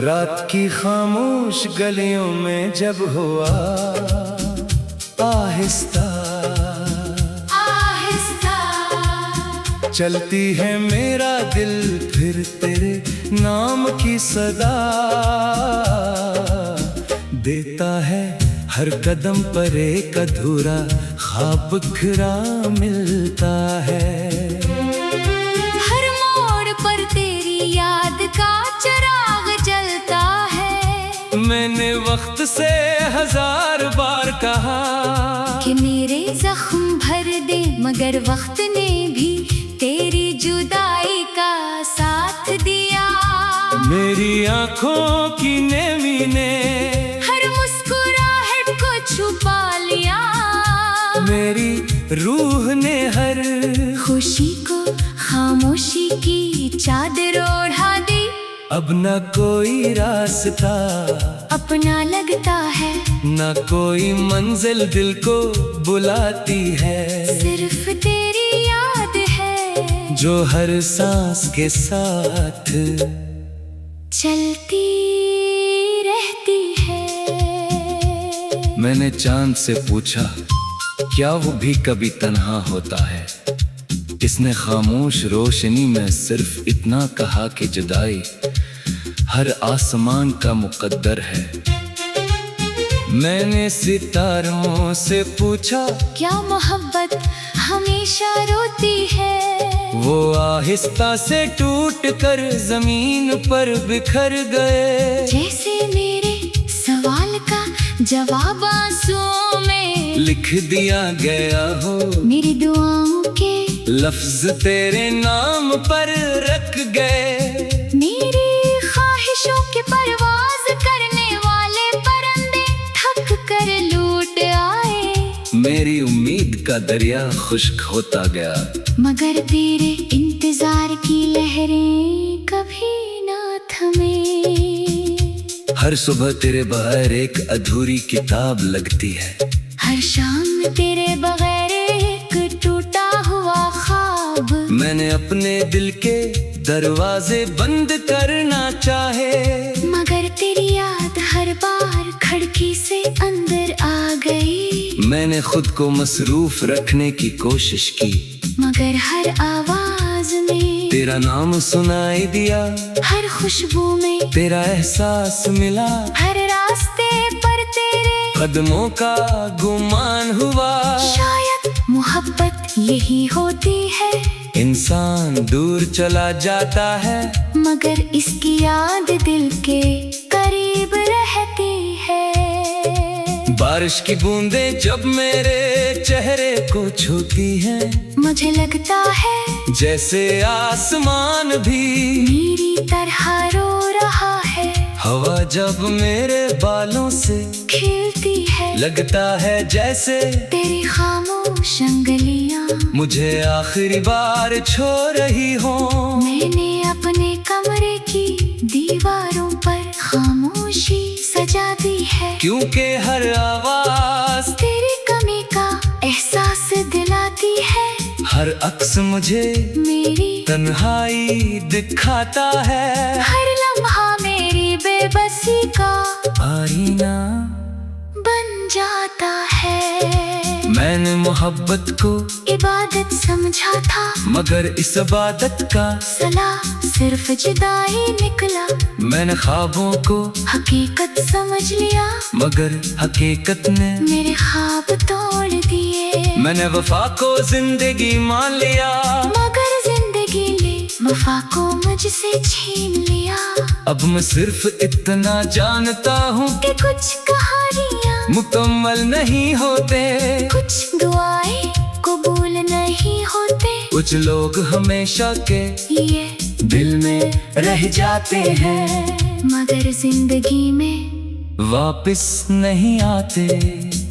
रात की खामोश गलियों में जब हुआ आहिस्ता आहिस्ता चलती है मेरा दिल फिर तेरे नाम की सदा देता है हर कदम पर एक अधूरा ख्वाब बिखरा मिलता है। हर मोड़ पर तेरी याद का चिराग जलता है। मैंने वक्त से 1000 बार कहा कि मेरे जख्म भर दे, मगर वक्त ने भी तेरी जुदाई का साथ दिया। मेरी आंखों की नेमी ने हर मुस्कुराहट को छुपा लिया। मेरी रूह ने हर खुशी को खामोशी की चादर ओढ़ा दी। अब न कोई रास्ता अपना लगता है, न कोई मंजिल दिल को बुलाती है। सिर्फ तेरी याद है जो हर सांस के साथ चलती रहती है। मैंने चांद से पूछा क्या वो भी कभी तन्हा होता है। इसने खामोश रोशनी में सिर्फ इतना कहा कि जुदाई हर आसमान का मुकद्दर है। मैंने सितारों से पूछा क्या मोहब्बत हमेशा रोती है। वो आहिस्ता से टूट कर जमीन पर बिखर गए। जैसे मेरे सवाल का जवाब आंसुओं में लिख दिया गया हो। मेरी दुआओं के लफ्ज तेरे नाम पर रख गए। मेरी ख्वाहिशों के परवाज करने वाले परिंदे थक कर लौट आए। मेरी उम्मीद का दरिया खुश्क होता गया, मगर तेरे इंतजार की लहरें कभी ना थमे। हर सुबह तेरे बगैर एक अधूरी किताब लगती है। हर शाम तेरे बगैर एक टूटा हुआ ख्वाब। मैंने अपने दिल के दरवाजे बंद करना चाहे, मगर तेरी याद हर बार खिड़की से अंदर आ गई। मैंने खुद को मसरूफ रखने की कोशिश की, मगर हर आवाज में तेरा नाम सुनाई दिया। हर खुशबू में तेरा एहसास मिला, हर रास्ते पर तेरे कदमों का गुमान हुआ। शायद मोहब्बत यही होती है। इंसान दूर चला जाता है, मगर इसकी याद दिल के करीब रहती है। बारिश की बूंदें जब मेरे चेहरे को छूती हैं, मुझे लगता है जैसे आसमान भी मेरी तरह रो रहा है। हवा जब मेरे बालों से खिलती है, लगता है जैसे तेरी खामोश अंगलियां मुझे आखिरी बार छो रही हो। मैंने अपने कमरे की दीवारों पर खामोशी सजा दी है, क्योंकि हर आवाज तेरी कमी का एहसास दिलाती है। हर अक्स मुझे मेरी तन्हाई दिखाता है। हर लम्हा मेरी बेबसी का आईना बन जाता है। मैंने मोहब्बत को इबादत समझा था, मगर इस इबादत का सला सिर्फ जुदाई निकला। मैंने ख्वाबों को हकीकत समझ लिया, मगर हकीकत ने मेरे ख्वाब तोड़ दिए। मैंने वफा को जिंदगी मान लिया, मगर जिंदगी ने वफा को मुझसे छीन लिया। अब मैं सिर्फ इतना जानता हूँ कि कुछ कहानियाँ मुकम्मल नहीं होते, कुछ दुआएं कबूल नहीं होते। कुछ लोग हमेशा के ये दिल में रह जाते हैं, मगर जिंदगी में वापस नहीं आते।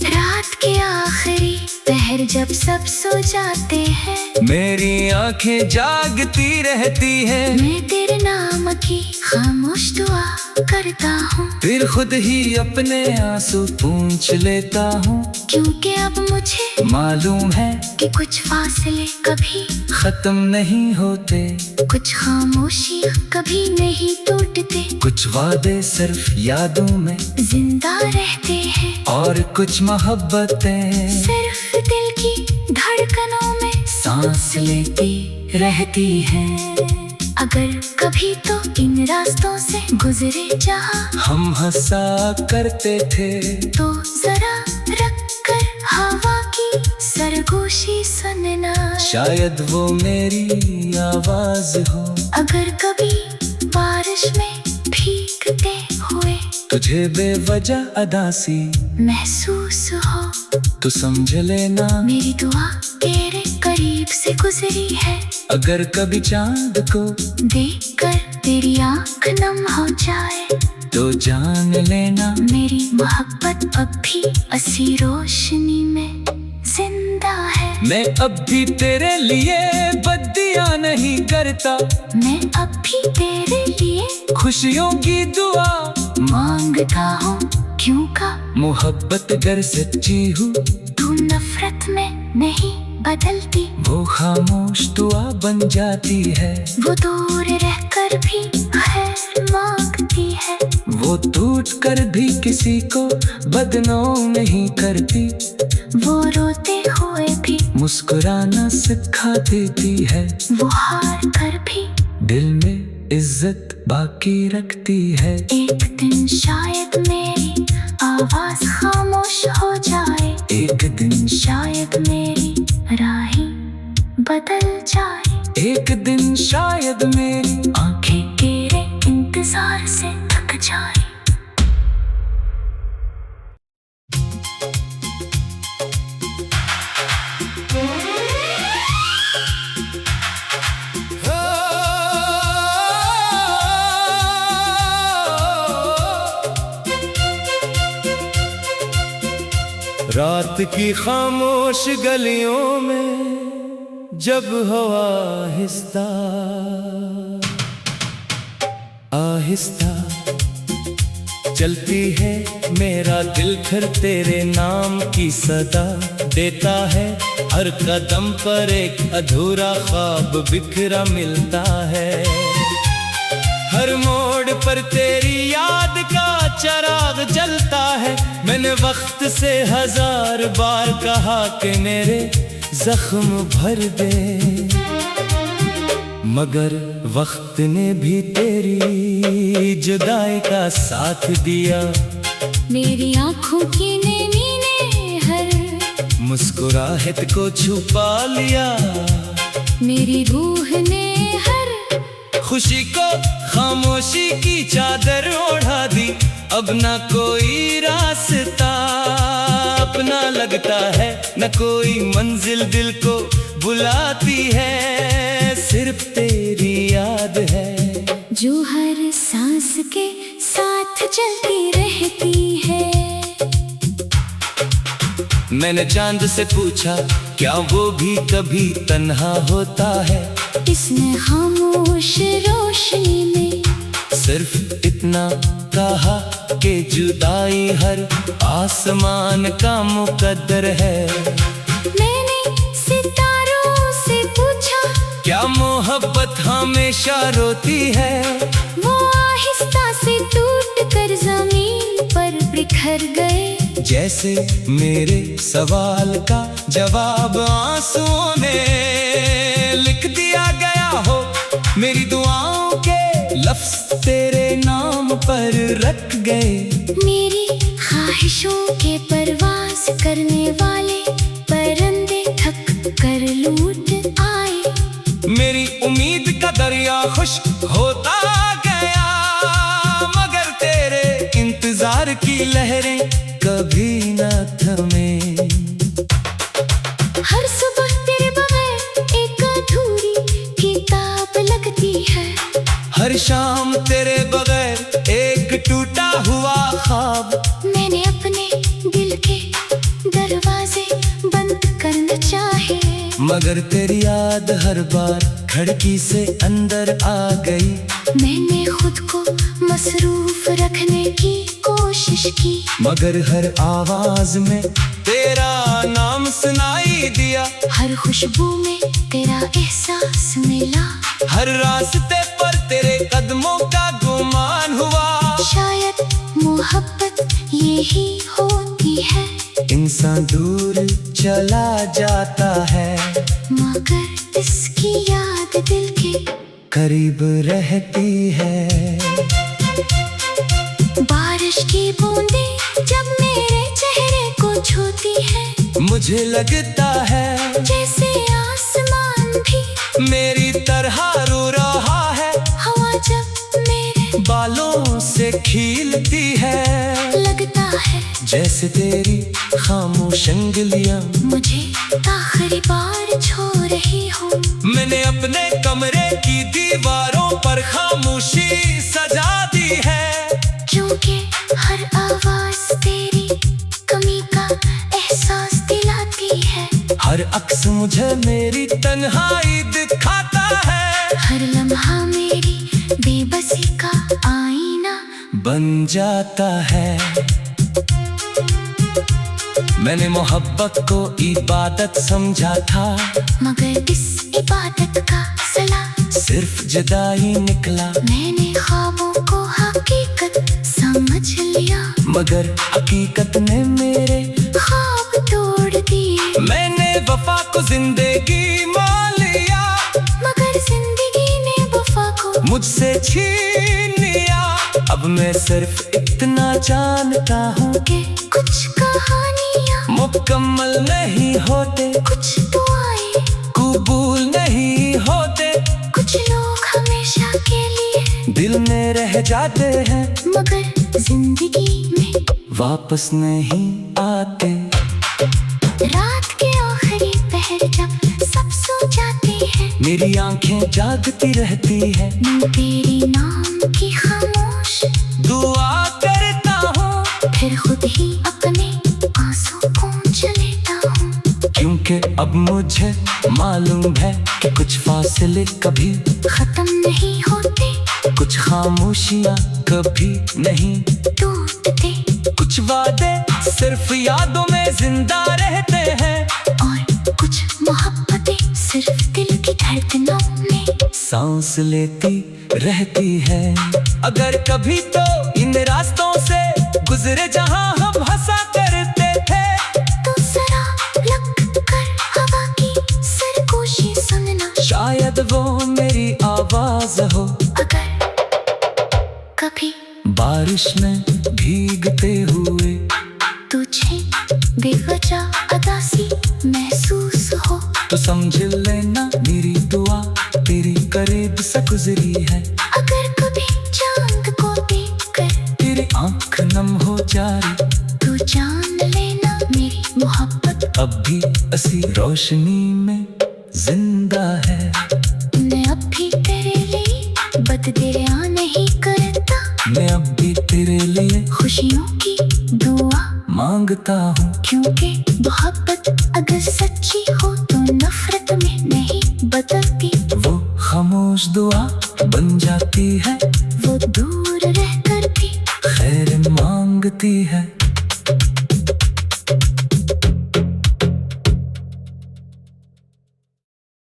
रात के आखिरी पहर जब सब सो जाते हैं, मेरी आंखें जागती रहती है। मैं तेरे नाम की खामोश दुआ करता हूँ, फिर खुद ही अपने आंसू पूंछ लेता हूँ। क्योंकि अब मुझे मालूम है कि कुछ फासले कभी, खत्म नहीं होते, कुछ खामोशी कभी नहीं टूटते, कुछ वादे सिर्फ यादों में जिंदा रहते हैं, और कुछ मोहब्बतें सिर्फ दिल की धड़कनों में सांस लेती रहती हैं। अगर कभी तो इन रास्तों से गुजरे जहाँ, हम हंसा करते थे, तो जरा रख कर हवा की सरगोशी सुनना, शायद वो मेरी आवाज हो। अगर कभी बारिश में भीगते हुए तुझे बेवजह अदासी महसूस हो, तो समझ लेना मेरी दुआ तेरे करीब से गुजरी है। अगर कभी चांद को देखकर तेरी आंख नम हो जाए, तो जान लेना मेरी मोहब्बत अब भी असी रोशनी में जिंदा है। मैं अब भी तेरे लिए बद्दियां नहीं करता, मैं अब भी तेरे लिए खुशियों की दुआ मांगता हूँ, क्यों का मोहब्बत अगर सच्ची हो, तू नफरत में नहीं बदलती, वो खामोश दुआ बन जाती है। वो दूर रहकर भी खैर मांगती है, वो टूट कर भी किसी को बदनाम नहीं करती, वो रोते हुए भी मुस्कुराना सिखा देती है, वो हार कर भी दिल में इज्जत बाकी रखती है। एक दिन शायद मेरी आवाज खामोश हो जाए, एक दिन शायद मेरी राहें बदल जाए, एक दिन शायद मेरी आंखें तेरे इंतजार से थक जाए। रात की खामोश गलियों में जब हवा आहिस्ता आहिस्ता चलती है, मेरा दिल फिर तेरे नाम की सदा देता है। हर कदम पर एक अधूरा ख्वाब बिखरा मिलता है, हर मोड़ पर तेरी याद का चिराग जलता है। मैंने वक्त से 1000 बार कहा कि मेरे जख्म भर दे, मगर वक्त ने भी तेरी जुदाई का साथ दिया। मेरी आंखों की नैनी ने हर मुस्कुराहट को छुपा लिया, मेरी रूह ने हर खुशी को खामोशी की चादर ओढ़ा दी। अब न कोई रास्ता अपना लगता है, न कोई मंजिल दिल को बुलाती है, सिर्फ तेरी याद है जो हर सांस के साथ चलती रहती है। मैंने चांद से पूछा क्या वो भी कभी तन्हा होता है, इसने खामोश रोशनी में सिर्फ इतना कहा कि जुदाई हर आसमान का मुकद्दर है। मैंने सितारों से पूछा क्या मोहब्बत हमेशा रोती है, वो आहिस्ता से टूट कर जमीन पर बिखर गए। जैसे मेरे सवाल का जवाब आंसुओं में लिख दिया गया हो, मेरी दुआओं के लफ्ज तेरे नाम पर रख गए। मेरी ख्वाहिशों के परवाज करने वाले परिंदे थक कर लूट आए, मेरी उम्मीद का दरिया खुश्क होता गया, मगर तेरे इंतजार की लहरें कभी न थमे। हर सुबह तेरे बगैर एक अधूरी किताब लगती है, हर शाम तेरे बगैर एक टूटा हुआ ख्वाब। मैंने अपने दिल के दरवाजे बंद मगर तेरी याद हर बार खिड़की से अंदर आ गई। मैंने खुद को मसरूफ रखने की कोशिश की, मगर हर आवाज में तेरा नाम सुनाई दिया। हर खुशबू में तेरा एहसास मिला, हर रास्ते पर तेरे कदमों का गुमान हुआ। शायद मोहब्बत यही होती है, इंसान दूर चला जाता है मगर इसकी याद दिल के करीब रहती है। बारिश की बूंदें जब मेरे चेहरे को छूती है, मुझे लगता है जैसे आसमान भी मेरी तरह रो रहा है। हवा जब मेरे बालों से खीलती है, लगता है जैसे तेरी खामोश अंगलियां मुझे आखिरी बार छू रही हो। मैंने अपने कमरे की दीवारों पर खामोशी सजा दी है, क्योंकि हर आवाज तेरी कमी का एहसास दिलाती है। हर अक्स मुझे मेरी तन्हाई दिखाता है, हर लम्हा मेरी बेबसी का आईना बन जाता है। मैंने मोहब्बत को इबादत समझा था, मगर इस इबादत का सला सिर्फ जुदाई निकला। मैंने ख्वाबों को हकीकत समझ लिया, मगर हकीकत ने मेरे ख्वाब तोड़ दिए। मैंने वफा को जिंदगी मान लिया, मगर जिंदगी ने वफा को मुझसे छीन लिया। अब मैं सिर्फ इतना जानता हूँ कि कुछ कहानियाँ मुकम्मल नहीं होते, कुछ दुआएं कबूल नहीं होते, कुछ लोग हमेशा के लिए दिल में रह जाते हैं, मगर जिंदगी में वापस नहीं आते। रात के आखिरी पहर जब सब सो जाते हैं, मेरी आंखें जागती रहती है, मैं तेरी नाम की खामोश दुआ करता हूँ, फिर खुद ही अपने आंसू पोंछ लेता हूँ। क्योंकि अब मुझे मालूम है कि कुछ फासले कभी खत्म नहीं होते, कुछ खामोशियाँ कभी नहीं टूटते, कुछ वादे सिर्फ यादों में जिंदा रहते हैं, और कुछ मोहब्बतें सिर्फ दिल की धड़कनों में सांस लेती रहती है। अगर कभी तो इन रास्तों से गुजरे जहां हम हंसा करते थे, तो जरा लग कर हवा की सरगोशी सुनना, शायद वो मेरी आवाज हो। अगर कभी बारिश में भीगते हुए तुझे बेवजह उदासी महसूस हो, तो समझ लेना मेरी दुआ तेरी करीब से गुजरी है। अगर कभी चांद को देखकर तेरी आंख नम हो जाए, तू जान लेना मेरी मोहब्बत अब भी असी रोशनी में जिंदा है। मैं अब भी तेरे लिए बददिया नहीं करता, मैं अब भी तेरे लिए खुशियों की दुआ मांगता हूँ, क्योंकि मोहब्बत अगर सच्ची हो तो नफरत में नहीं बदलती। वो खामोश दुआ बन जाती है, वो दूर रहकर भी खैर मांगती है।